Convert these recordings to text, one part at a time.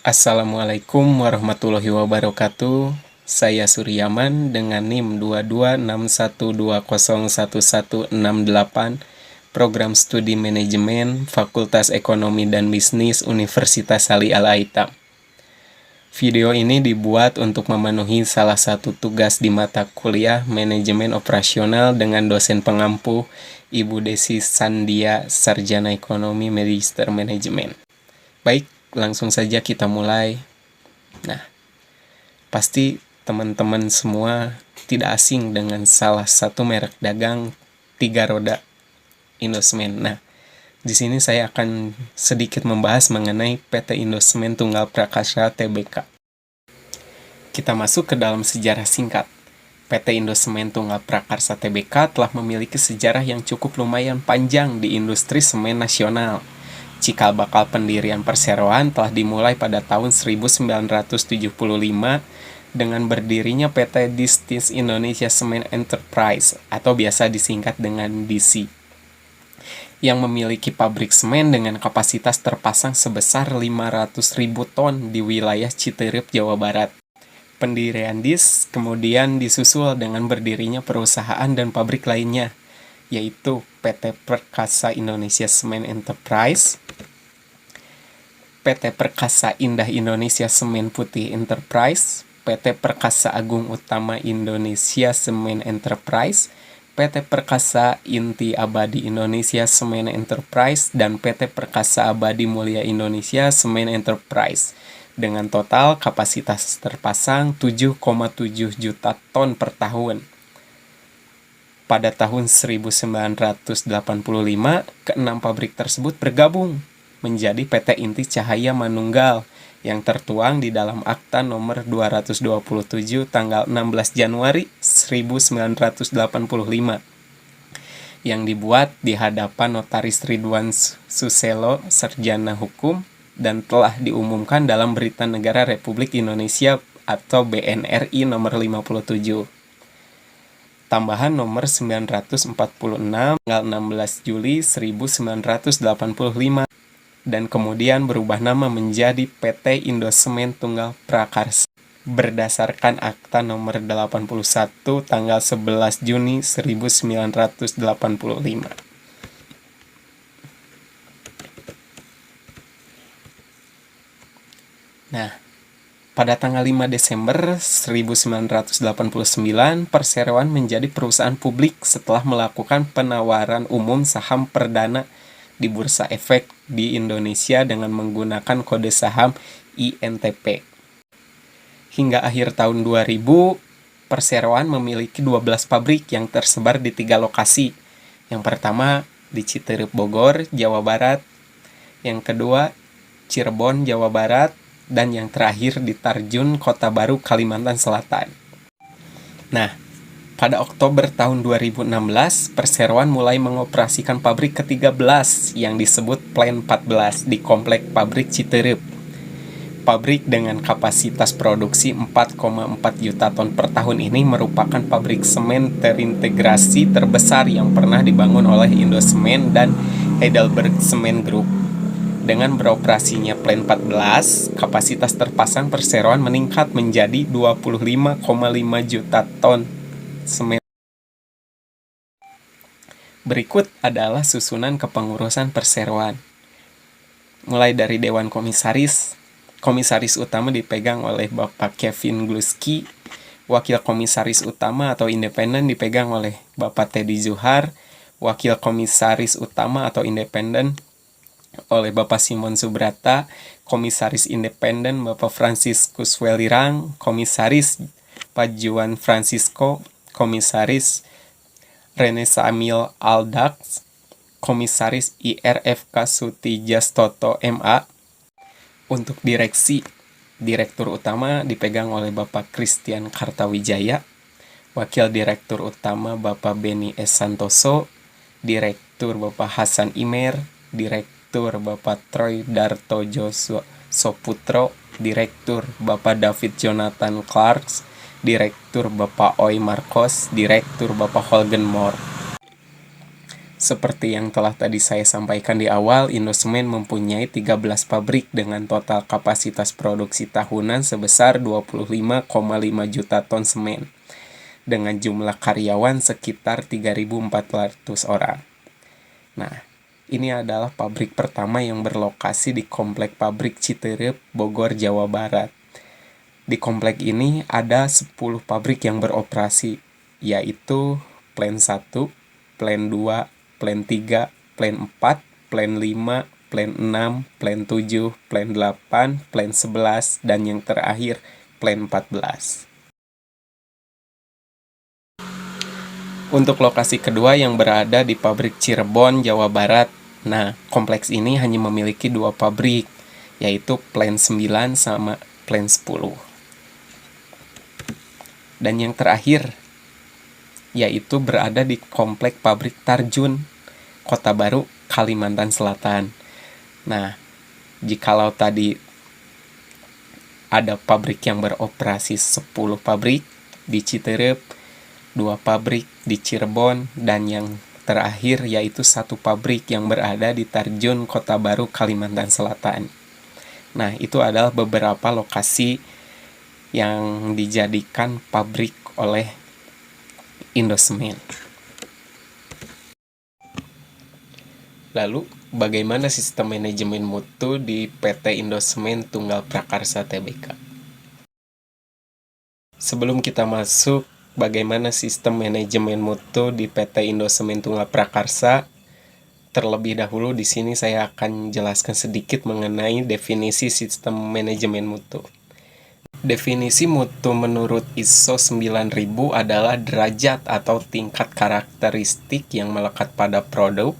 Assalamualaikum warahmatullahi wabarakatuh. Saya Suryaman dengan NIM 2261201168, Program Studi Manajemen, Fakultas Ekonomi dan Bisnis Universitas Ali Al-Aitam. Video ini dibuat untuk memenuhi salah satu tugas di mata kuliah Manajemen Operasional dengan dosen pengampu Ibu Desi Sandia, Sarjana Ekonomi Magister Manajemen. Baik, langsung saja kita mulai. Nah, pasti teman-teman semua tidak asing dengan salah satu merek dagang 3 roda, Indosemen. Nah, di sini saya akan sedikit membahas mengenai PT Indosemen Tunggal Prakasa Tbk. Kita masuk ke dalam sejarah singkat. PT Indosemen Tunggal Prakarsa Tbk telah memiliki sejarah yang cukup lumayan panjang di industri semen nasional. Cikal bakal pendirian perseroan telah dimulai pada tahun 1975 dengan berdirinya PT Distis Indonesia Cement Enterprise atau biasa disingkat dengan DC, yang memiliki pabrik semen dengan kapasitas terpasang sebesar 500.000 ton di wilayah Citerep, Jawa Barat. Pendirian DIS kemudian disusul dengan berdirinya perusahaan dan pabrik lainnya, yaitu PT Perkasa Indonesia Cement Enterprise, PT Perkasa Indah Indonesia Semen Putih Enterprise, PT Perkasa Agung Utama Indonesia Semen Enterprise, PT Perkasa Inti Abadi Indonesia Semen Enterprise, dan PT Perkasa Abadi Mulia Indonesia Semen Enterprise, dengan total kapasitas terpasang 7,7 juta ton per tahun. Pada tahun 1985, keenam pabrik tersebut bergabung menjadi PT Inti Cahaya Manunggal yang tertuang di dalam Akta nomor 227 tanggal 16 Januari 1985 yang dibuat di hadapan Notaris Ridwan Suselo, Sarjana Hukum, dan telah diumumkan dalam Berita Negara Republik Indonesia atau BNRI nomor 57. Tambahan nomor 946 tanggal 16 Juli 1985 dan kemudian berubah nama menjadi PT Indosemen Tunggal Prakarsa berdasarkan Akta nomor 81 tanggal 11 Juni 1985. Nah, pada tanggal 5 Desember 1989, perseroan menjadi perusahaan publik setelah melakukan penawaran umum saham perdana di Bursa Efek di Indonesia dengan menggunakan kode saham INTP. Hingga akhir tahun 2000, perseroan memiliki 12 pabrik yang tersebar di 3 lokasi. Yang pertama di Citerep, Bogor, Jawa Barat. Yang kedua Cirebon, Jawa Barat. Dan yang terakhir di Tarjun, Kota Baru, Kalimantan Selatan. Nah, pada Oktober tahun 2016, perseroan mulai mengoperasikan pabrik ke-13 yang disebut Plant 14 di Komplek Pabrik Citerep. Pabrik dengan kapasitas produksi 4,4 juta ton per tahun ini merupakan pabrik semen terintegrasi terbesar yang pernah dibangun oleh Indosemen dan Heidelberg Cement Group. Dengan beroperasinya Plant 14, kapasitas terpasang perseroan meningkat menjadi 25,5 juta ton semen. Berikut adalah susunan kepengurusan perseroan. Mulai dari Dewan Komisaris. Komisaris utama dipegang oleh Bapak Kevin Gluski. Wakil Komisaris Utama atau Independen dipegang oleh Bapak Teddy Zuhar. Wakil Komisaris Utama atau Independen oleh Bapak Simon Subrata. Komisaris Independen Bapak Franciscus Welirang. Komisaris Pak Juan Francisco. Komisaris Rene Samil Aldax, Komisaris IRFK Sutijas Toto MA. Untuk direksi, Direktur Utama dipegang oleh Bapak Christian Kartawijaya, Wakil Direktur Utama Bapak Beni S. Santoso, Direktur Bapak Hasan Imer, Direktur Bapak Troy Dartojo Soputro, Direktur Bapak David Jonathan Clarks, Direktur Bapak Oi Marcos, Direktur Bapak Holgen Moore. Seperti yang telah tadi saya sampaikan di awal, Indosemen mempunyai 13 pabrik dengan total kapasitas produksi tahunan sebesar 25,5 juta ton semen, dengan jumlah karyawan sekitar 3.400 orang. Nah, ini adalah pabrik pertama yang berlokasi di Komplek Pabrik Citerep, Bogor, Jawa Barat. Di komplek ini ada 10 pabrik yang beroperasi, yaitu Plan 1, Plan 2, Plan 3, Plan 4, Plan 5, Plan 6, Plan 7, Plan 8, Plan 11, dan yang terakhir Plan 14. Untuk lokasi kedua yang berada di pabrik Cirebon, Jawa Barat. Nah, kompleks ini hanya memiliki 2 pabrik, yaitu Plan 9 sama Plan 10. Dan yang terakhir, yaitu berada di komplek pabrik Tarjun, Kota Baru, Kalimantan Selatan. Nah, jikalau tadi ada pabrik yang beroperasi 10 pabrik di Citerep, 2 pabrik di Cirebon, dan yang terakhir yaitu 1 pabrik yang berada di Tarjun, Kota Baru, Kalimantan Selatan. Nah, itu adalah beberapa lokasi yang dijadikan pabrik oleh Indosemen. Lalu, bagaimana sistem manajemen mutu di PT Indosemen Tunggal Prakarsa Tbk? Sebelum kita masuk bagaimana sistem manajemen mutu di PT Indosemen Tunggal Prakarsa, terlebih dahulu di sini saya akan jelaskan sedikit mengenai definisi sistem manajemen mutu. Definisi mutu menurut ISO 9000 adalah derajat atau tingkat karakteristik yang melekat pada produk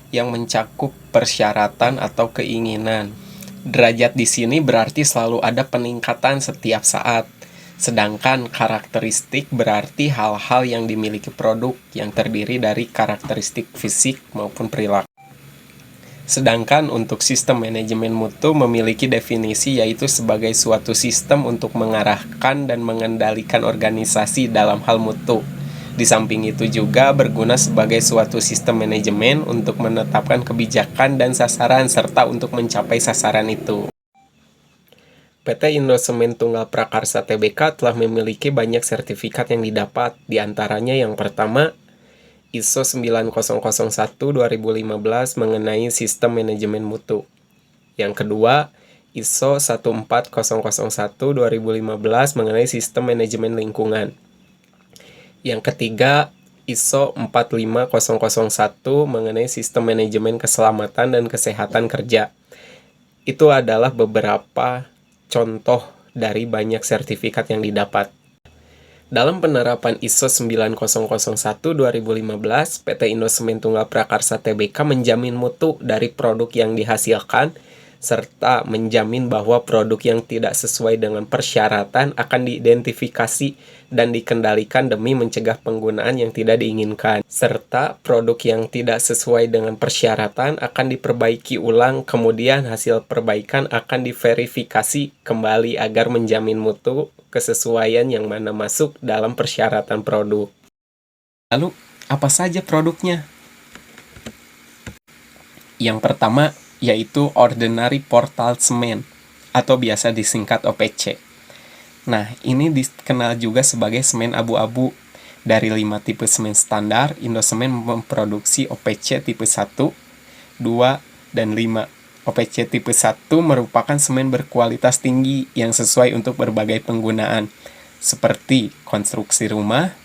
yang mencakup persyaratan atau keinginan. Derajat di sini berarti selalu ada peningkatan setiap saat. Sedangkan karakteristik berarti hal-hal yang dimiliki produk yang terdiri dari karakteristik fisik maupun perilaku. Sedangkan untuk sistem manajemen mutu memiliki definisi yaitu sebagai suatu sistem untuk mengarahkan dan mengendalikan organisasi dalam hal mutu. Di samping itu juga berguna sebagai suatu sistem manajemen untuk menetapkan kebijakan dan sasaran serta untuk mencapai sasaran itu. PT Indosemen Tunggal Prakarsa Tbk telah memiliki banyak sertifikat yang didapat, di antaranya yang pertama, ISO 9001-2015 mengenai sistem manajemen mutu. Yang kedua, ISO 14001-2015 mengenai sistem manajemen lingkungan. Yang ketiga, ISO 45001 mengenai sistem manajemen keselamatan dan kesehatan kerja. Itu adalah beberapa contoh dari banyak sertifikat yang didapat. Dalam penerapan ISO 9001-2015, PT Indosemen Tunggal Prakarsa Tbk menjamin mutu dari produk yang dihasilkan, serta menjamin bahwa produk yang tidak sesuai dengan persyaratan akan diidentifikasi dan dikendalikan demi mencegah penggunaan yang tidak diinginkan. Serta produk yang tidak sesuai dengan persyaratan akan diperbaiki ulang, kemudian hasil perbaikan akan diverifikasi kembali agar menjamin mutu kesesuaian yang mana masuk dalam persyaratan produk. Lalu, apa saja produknya? Yang pertama, yaitu Ordinary Portal Semen, atau biasa disingkat OPC. Nah, ini dikenal juga sebagai semen abu-abu. Dari 5 tipe semen standar, Indosemen memproduksi OPC tipe 1, 2, dan 5. OPC tipe 1 merupakan semen berkualitas tinggi yang sesuai untuk berbagai penggunaan, seperti konstruksi rumah,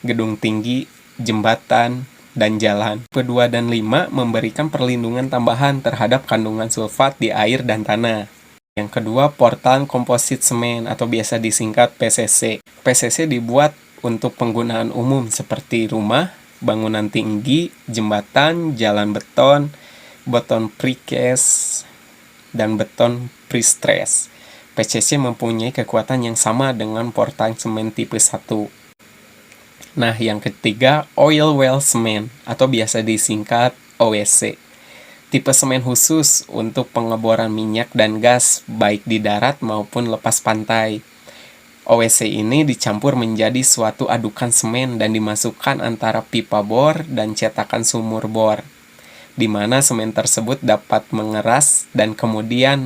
gedung tinggi, jembatan, dan jalan. Tipe 2 dan 5 memberikan perlindungan tambahan terhadap kandungan sulfat di air dan tanah. Yang kedua, Portland Composite Semen atau biasa disingkat PCC. PCC dibuat untuk penggunaan umum seperti rumah, bangunan tinggi, jembatan, jalan beton, beton precast, dan beton prestress. PCC mempunyai kekuatan yang sama dengan Portland Semen tipe 1. Nah, yang ketiga, Oil Well Semen atau biasa disingkat OWC. Tipe semen khusus untuk pengeboran minyak dan gas baik di darat maupun lepas pantai. OWC ini dicampur menjadi suatu adukan semen dan dimasukkan antara pipa bor dan cetakan sumur bor, di mana semen tersebut dapat mengeras dan kemudian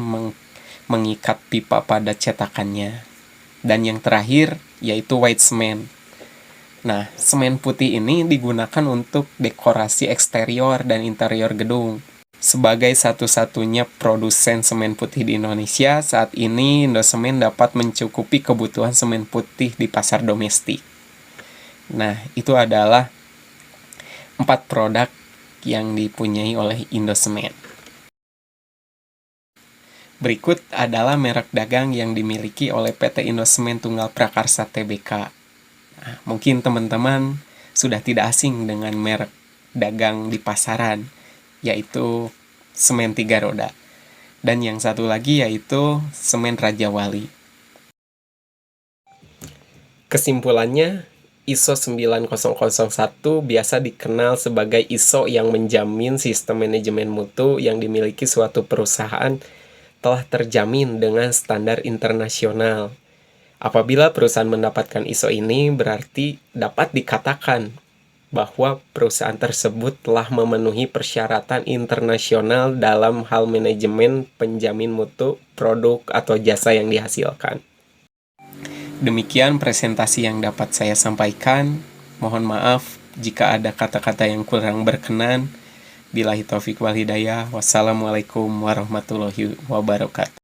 mengikat pipa pada cetakannya. Dan yang terakhir yaitu white cement. Nah, semen putih ini digunakan untuk dekorasi eksterior dan interior gedung. Sebagai satu-satunya produsen semen putih di Indonesia, saat ini Indosemen dapat mencukupi kebutuhan semen putih di pasar domestik. Nah, itu adalah 4 produk yang dipunyai oleh Indosemen. Berikut adalah merek dagang yang dimiliki oleh PT Indosemen Tunggal Prakarsa Tbk. Nah, mungkin teman-teman sudah tidak asing dengan merek dagang di pasaran, yaitu semen 3 roda. Dan yang satu lagi yaitu semen Raja Wali. Kesimpulannya, ISO 9001 biasa dikenal sebagai ISO yang menjamin sistem manajemen mutu yang dimiliki suatu perusahaan telah terjamin dengan standar internasional. Apabila perusahaan mendapatkan ISO ini, berarti dapat dikatakan bahwa perusahaan tersebut telah memenuhi persyaratan internasional dalam hal manajemen penjamin mutu produk atau jasa yang dihasilkan. Demikian presentasi yang dapat saya sampaikan. Mohon maaf jika ada kata-kata yang kurang berkenan. Billahi taufik wal hidayah. Wassalamualaikum warahmatullahi wabarakatuh.